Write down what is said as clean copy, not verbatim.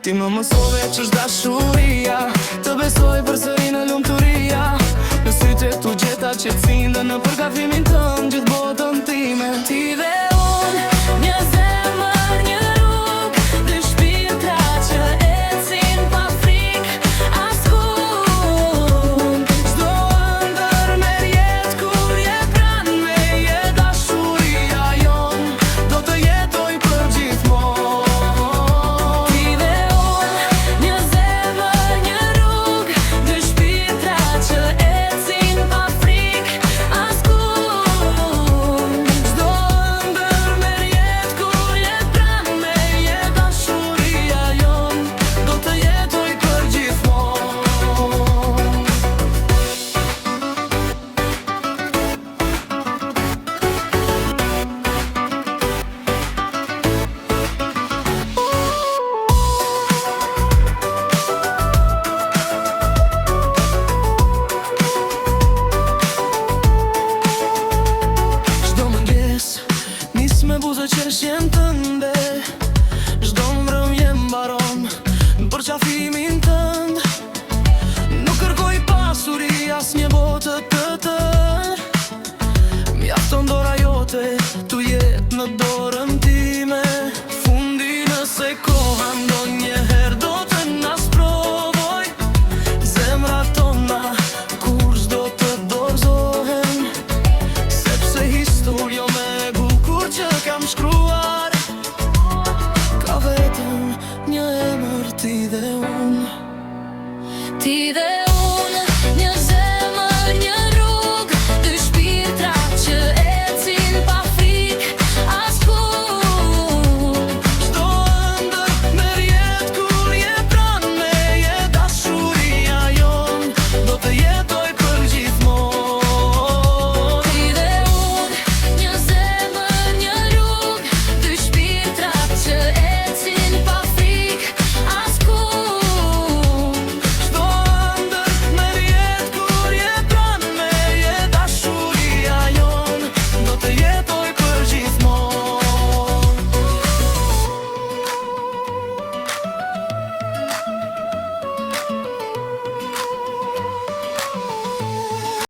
Ti më mësove që është dashuria, të besoj përsëri në lumturia. Në sytë tu gjeta qetësinë dhe në përkafimin tënd gjithë botën time. Ti dhe unë, një zemër, një rrugë, dy shpirtra që ecin pa frikë askund. Çdo ëndër merr jetë kur je pranë meje, dashuria jon do të jetoj për gjithmonë. Ti dhe unë, një zemër, një rrugë, dy shpirtra që ecin pa frikë askund. Çdo ëndër merr jetë kur je pranë meje, dashuria jon do të jetoj për gjithmonë. Çdo mëngjes nis me buzë qeshjen tënde, çdo mbrëmje mbaron në përqafimin tënd. Nuk kërkoj pasuri as një botë të tërë, mjafton dora jote tu jetë në dorën time. Fundi nëse koha ndo